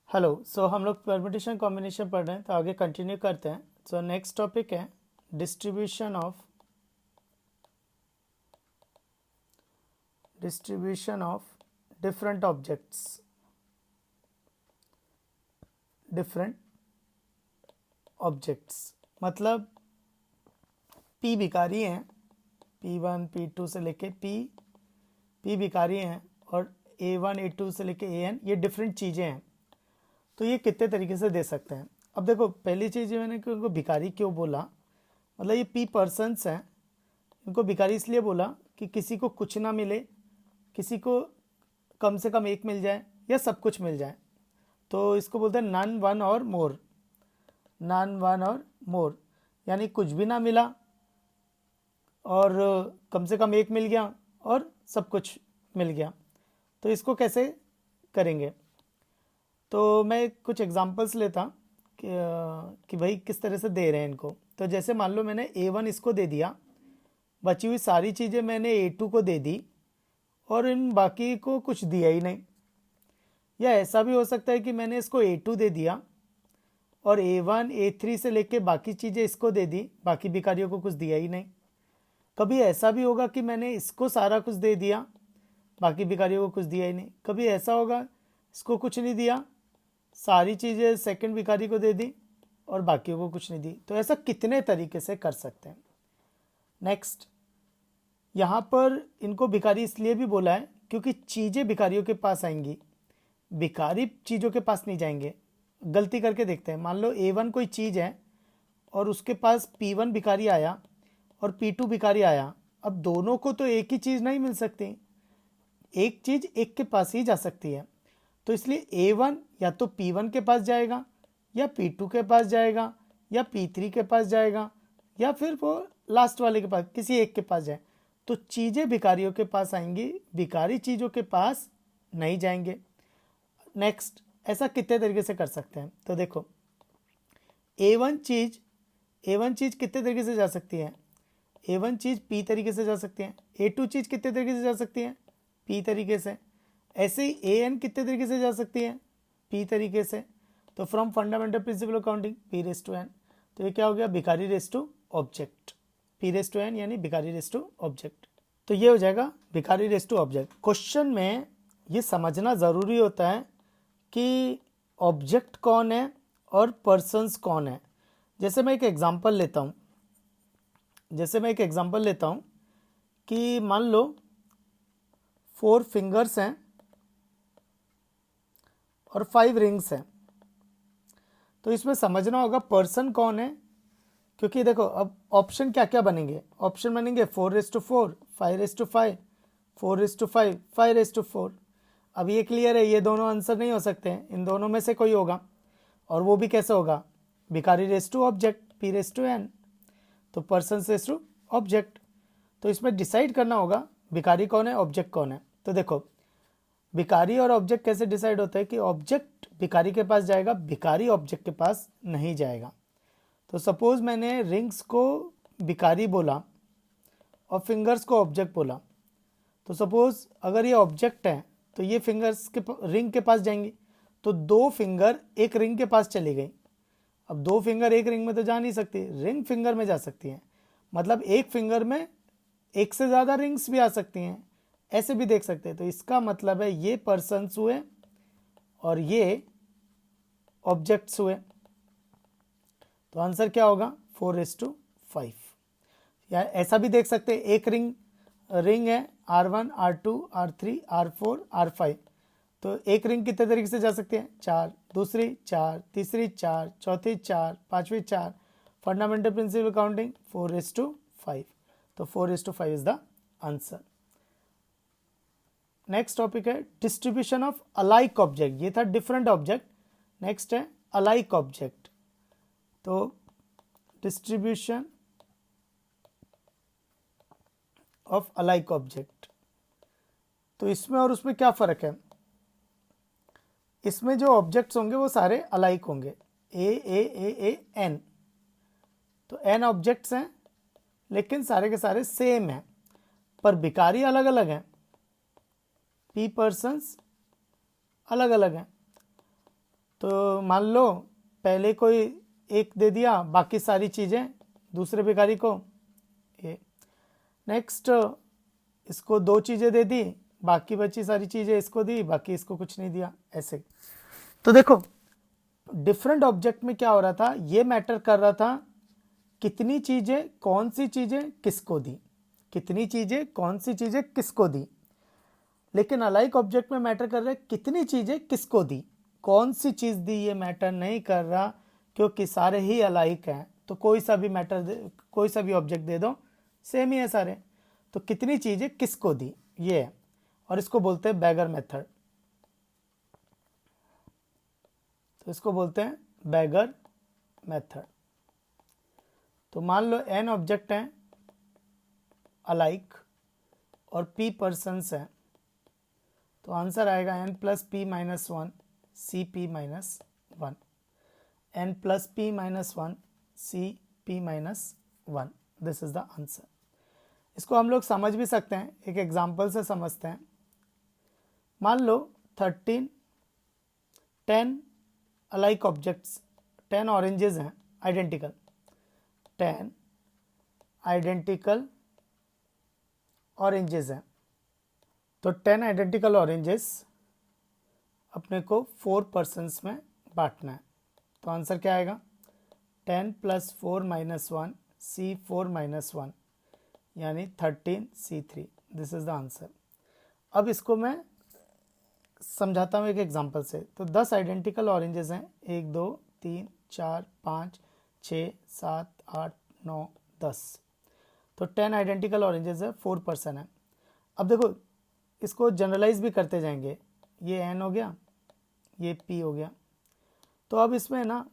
Hello. हम लोग permutation combination पढ़ रहे हैं, तो आगे कंटिन्यू करते हैं। नेक्स्ट टॉपिक है डिस्ट्रीब्यूशन ऑफ डिफरेंट ऑब्जेक्ट्स। मतलब पी भिखारी हैं, P1 P2 से लेके पी भिखारी हैं, और A1 A2 से लेके AN ये डिफरेंट चीज़ें हैं। तो ये कितने तरीके से दे सकते हैं। अब देखो, पहली चीज़ ये मैंने कि उनको भिखारी क्यों बोला, मतलब ये पी पर्सन्स हैं, इनको भिखारी इसलिए बोला कि किसी को कुछ ना मिले, किसी को कम से कम एक मिल जाए या सब कुछ मिल जाए। तो इसको बोलते हैं नन वन और मोर, यानी कुछ भी ना मिला और कम से कम एक मिल गया और सब कुछ मिल गया। तो इसको कैसे करेंगे, तो मैं कुछ एग्जांपल्स लेता कि भाई किस तरह से दे रहे हैं इनको। तो जैसे मान लो मैंने A1 इसको दे दिया, बची हुई सारी चीज़ें मैंने A2 को दे दी और इन बाकी को कुछ दिया ही नहीं। या ऐसा भी हो सकता है कि मैंने इसको A2 दे दिया और A1 A3 से लेके बाकी चीज़ें इसको दे दी, बाकी भिखारियों को कुछ दिया ही नहीं। कभी ऐसा भी होगा कि मैंने इसको सारा कुछ दे दिया, बाकी भिखारियों को कुछ दिया ही नहीं। कभी ऐसा होगा इसको कुछ नहीं दिया, सारी चीज़ें सेकंड भिखारी को दे दी और बाकियों को कुछ नहीं दी। तो ऐसा कितने तरीके से कर सकते हैं। नेक्स्ट, यहाँ पर इनको भिखारी इसलिए भी बोला है क्योंकि चीज़ें भिखारियों के पास आएंगी, भिखारी चीज़ों के पास नहीं जाएंगे। गलती करके देखते हैं, मान लो A1 कोई चीज़ है और उसके पास P1 भिखारी आया और P2 भिखारी आया। अब दोनों को तो एक ही चीज़ नहीं मिल सकती, एक चीज़ एक के पास ही जा सकती है। तो इसलिए A1 या तो P1 के पास जाएगा या P2 के पास जाएगा या P3 के पास जाएगा या फिर वो लास्ट वाले के पास, किसी एक के पास जाए। तो चीज़ें भिखारियों के पास आएंगी, भिखारी चीज़ों के पास नहीं जाएंगे। नेक्स्ट, ऐसा कितने तरीके से कर सकते हैं। तो देखो, A1 चीज़ कितने तरीके से जा सकती है। A1 चीज़ P तरीके से जा सकती है। A2 चीज़ कितने तरीके से जा सकती है, P तरीके से। ऐसे ही AN कितने तरीके से जा सकती है, P तरीके से। तो from fundamental principle of counting P⁻n, तो ये क्या हो गया, भिखारी रेस टू ऑब्जेक्ट। P⁻n यानी भिखारी रेस टू ऑब्जेक्ट। तो ये हो जाएगा भिखारी रेस टू ऑब्जेक्ट। क्वेश्चन में ये समझना ज़रूरी होता है कि ऑब्जेक्ट कौन है और पर्सन्स कौन है। जैसे मैं एक एग्जांपल लेता हूँ कि मान लो 4 फिंगर्स हैं और 5 रिंग्स हैं। तो इसमें समझना होगा पर्सन कौन है, क्योंकि देखो अब ऑप्शन क्या क्या बनेंगे। ऑप्शन बनेंगे 4:4, 5:5, 4:5, 5:4। अब ये क्लियर है, ये दोनों आंसर नहीं हो सकते हैं, इन दोनों में से कोई होगा। और वो भी कैसे होगा, भिखारी रेस टू ऑब्जेक्ट P⁻n। तो पर्सन रेस टू ऑब्जेक्ट। तो इसमें डिसाइड करना होगा भिखारी कौन है, ऑब्जेक्ट कौन है। तो देखो, भिखारी और ऑब्जेक्ट कैसे डिसाइड होता है कि ऑब्जेक्ट भिखारी के पास जाएगा, भिखारी ऑब्जेक्ट के पास नहीं जाएगा। तो सपोज मैंने रिंग्स को भिखारी बोला और फिंगर्स को ऑब्जेक्ट बोला। तो सपोज अगर ये ऑब्जेक्ट है तो ये फिंगर्स के रिंग के पास जाएंगी। तो 2 फिंगर एक रिंग के पास चली गई। अब 2 फिंगर एक रिंग में तो जा नहीं सकती, रिंग फिंगर में जा सकती हैं। मतलब एक फिंगर में एक से ज़्यादा रिंग्स भी आ सकती हैं, ऐसे भी देख सकते हैं। तो इसका मतलब है ये पर्सन्स हुए और ये ऑब्जेक्ट्स हुए। तो आंसर क्या होगा, 4:5। या ऐसा भी देख सकते हैं, एक रिंग है R1 R2 R3 R4 R5। तो एक रिंग कितने तरीके से जा सकती है, 4, दूसरी 4, तीसरी 4, चौथी 4, पांचवी 4। Fundamental principle counting 4:5। तो 4:5 is the answer. Next topic है डिस्ट्रीब्यूशन ऑफ अलाइक ऑब्जेक्ट। ये था डिफरेंट ऑब्जेक्ट, नेक्स्ट है अलाइक ऑब्जेक्ट। तो डिस्ट्रीब्यूशन ऑफ अलाइक ऑब्जेक्ट, तो इसमें और उसमें क्या फ़र्क है। इसमें जो ऑब्जेक्ट्स होंगे वो सारे अलाइक होंगे, A N। तो N ऑब्जेक्ट्स हैं लेकिन सारे के सारे सेम हैं, पर भिखारी अलग अलग हैं, P पर्सन्स अलग अलग हैं। तो मान लो पहले कोई एक दे दिया, बाकी सारी चीज़ें दूसरे भिखारी को। ये नेक्स्ट इसको 2 चीज़ें दे दी, बाकी बची सारी चीज़ें इसको दी, बाकी इसको कुछ नहीं दिया, ऐसे। तो देखो डिफरेंट ऑब्जेक्ट में क्या हो रहा था, ये मैटर कर रहा था कितनी चीज़ें कौन सी चीज़ें किसको दी, कितनी चीज़ें कौन सी चीज़ें किसको दी। लेकिन अलाइक ऑब्जेक्ट में मैटर कर रहा है कितनी चीज़ें किसको दी, कौन सी चीज़ दी ये मैटर नहीं कर रहा, क्योंकि सारे ही अलाइक हैं। तो कोई सा भी मैटर कोई सा भी ऑब्जेक्ट दे दो, सेम ही है सारे। तो कितनी चीज़ें किसको दी ये है, और इसको बोलते हैं बैगर मेथड। तो इसको बोलते हैं बैगर मेथड। तो मान लो n ऑब्जेक्ट हैं अलाइक और p पर्सन्स हैं, तो आंसर आएगा n plus P minus one C p minus one, n plus P minus one C p minus one, this is the answer. इसको हम लोग समझ भी सकते हैं, एक एग्जाम्पल से समझते हैं। मान लो 10 अलाइक ऑब्जेक्ट्स, 10 ऑरेंजेस हैं आइडेंटिकल, 10 आइडेंटिकल ऑरेंजेस हैं। तो 10 आइडेंटिकल ऑरेंजेस अपने को 4 पर्सन्स में बांटना है। तो आंसर क्या आएगा, 10 प्लस 4 माइनस वन सी 4 माइनस वन, यानी 13 C3, this is the answer. अब इसको मैं समझाता हूँ एक एग्जांपल से। तो 10 आइडेंटिकल ऑरेंजेस हैं, 1 2 3 4 5 6 7 8 9 10। तो 10 आइडेंटिकल ऑरेंजेस है, 4 पर्सन है। अब देखो इसको जनरलाइज भी करते जाएंगे, ये n हो गया, ये p हो गया। तो अब इसमें ना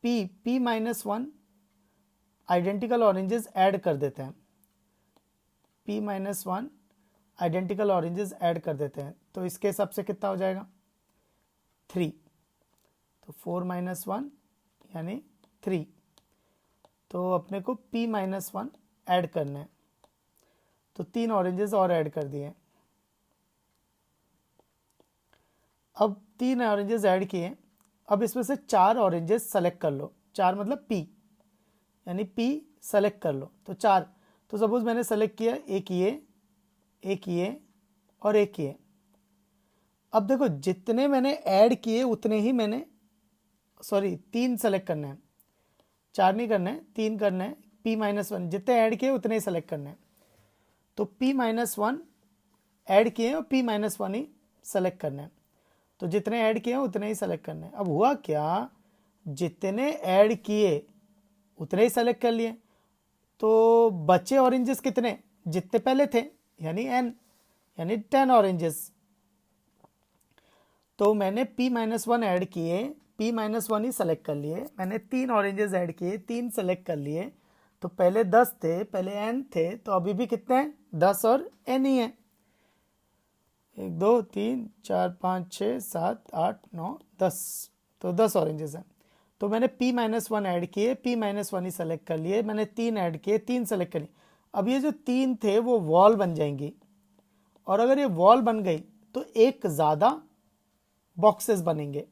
p minus one identical oranges add कर देते हैं, p minus one identical oranges add कर देते हैं। तो इसके हिसाब से कितना हो जाएगा, 3। तो 4 माइनस वन यानी 3। तो अपने को p माइनस वन ऐड करना है, तो 3 ऑरेंजेस और ऐड कर दिए। अब 3 ऑरेंजेस ऐड किए, अब इसमें से 4 ऑरेंजेस सेलेक्ट कर लो, 4 मतलब p, यानी p सेलेक्ट कर लो। तो 4, तो सपोज मैंने सेलेक्ट किया एक ये और एक ये। अब देखो जितने मैंने ऐड किए उतने ही मैंने 3 सेलेक्ट करने हैं, 4 नहीं करना है, 3 करना है। p माइनस वन जितने ऐड किए उतने ही सेलेक्ट करने हैं। तो p माइनस वन ऐड किए और p माइनस वन ही सेलेक्ट करना है। तो जितने ऐड किए उतने ही सेलेक्ट करने हैं। अब हुआ क्या, जितने ऐड किए उतने ही सेलेक्ट कर लिए, तो बचे ऑरेंजेस कितने, जितने पहले थे, यानी n, यानी 10 ऑरेंजेस। तो मैंने p माइनस वन ऐड किए, p माइनस वन ही सेलेक्ट कर लिए। मैंने 3 ऑरेंजेस ऐड किए, 3 सेलेक्ट कर लिए। तो पहले 10 थे, पहले n थे, तो अभी भी कितने हैं, 10 और n ही है। 1 2 3 4 5 6 7 8 9 10, तो 10 ऑरेंजेस हैं। तो मैंने p माइनस वन ऐड किए, p माइनस वन ही सेलेक्ट कर लिए। मैंने 3 ऐड किए, 3 सेलेक्ट कर लिए। अब ये जो 3 थे वो वॉल बन जाएंगी, और अगर ये वॉल बन गई तो एक ज़्यादा बॉक्सेस बनेंगे,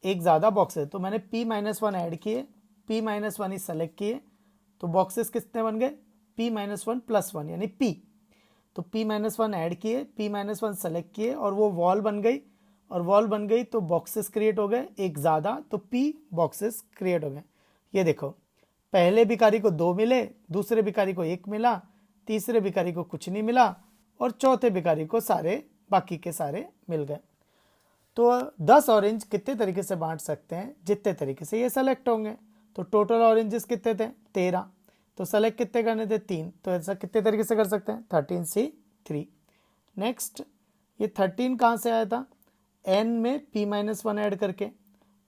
एक ज़्यादा बॉक्स है। तो मैंने p माइनस वन ऐड किए, p माइनस वन ही सेलेक्ट किए, तो बॉक्सेस कितने बन गए, p minus one plus one यानी p। तो p माइनस वन ऐड किए, p माइनस वन सेलेक्ट किए, और वो वॉल बन गई, और वॉल बन गई तो बॉक्सेस क्रिएट हो गए एक ज़्यादा, तो p बॉक्सेस क्रिएट हो गए। ये देखो पहले भिखारी को 2 मिले, दूसरे भिखारी को 1 मिला, तीसरे भिखारी को कुछ नहीं मिला, और चौथे भिखारी को सारे बाकी के सारे मिल गए। तो 10 ऑरेंज कितने तरीके से बांट सकते हैं, जितने तरीके से ये सेलेक्ट होंगे। तो टोटल ऑरेंजेस कितने थे, 13। तो सेलेक्ट कितने करने थे, 3। तो ऐसा कितने तरीके से कर सकते हैं, 13C3। नेक्स्ट ये 13 कहाँ से आया था, n में p माइनस वन ऐड करके,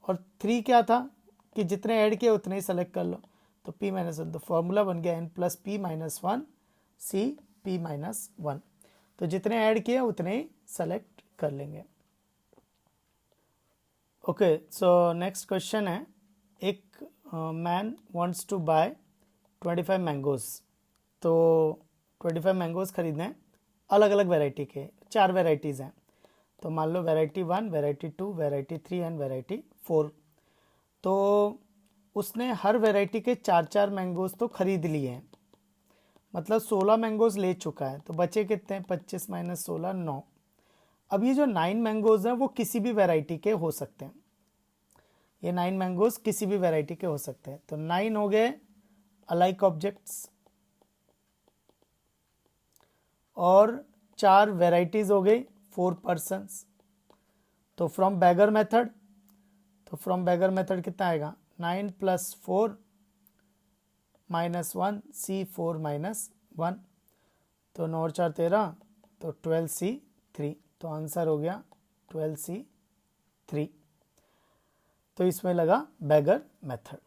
और 3 क्या था कि जितने ऐड किए उतने ही सेलेक्ट कर लो। तो p माइनस वन, तो फॉर्मूला बन गया n plus P minus one C p minus one. तो जितने ऐड किए उतने ही सेलेक्ट कर लेंगे। ओके, सो नेक्स्ट क्वेश्चन है, एक man wants to buy 25 mangoes. तो 25 मैंगोज़ खरीदने हैं, अलग अलग वैरायटी के, 4 वैरायटीज़ हैं। तो मान लो variety 1, variety 2, variety 3 and variety 4। तो उसने हर वैरायटी के 4-4 मैंगोज तो खरीद लिए हैं, मतलब 16 मैंगोज ले चुका है। तो बचे कितने, 25 माइनस 16 9। अब ये जो 9 मैंगोज हैं वो किसी भी वैरायटी के हो सकते हैं, ये 9 मैंगोज किसी भी वैरायटी के हो सकते हैं। तो 9 हो गए अलाइक ऑब्जेक्ट्स, और 4 वैरायटीज हो गई, 4 पर्सन्स। तो फ्रॉम बैगर मेथड, तो फ्रॉम बैगर मेथड कितना आएगा, 9 + 4 -1 C4 -1। तो 9 और 4 13, तो 12C3। तो आंसर हो गया 12C3। तो इसमें लगा बैगर मेथड।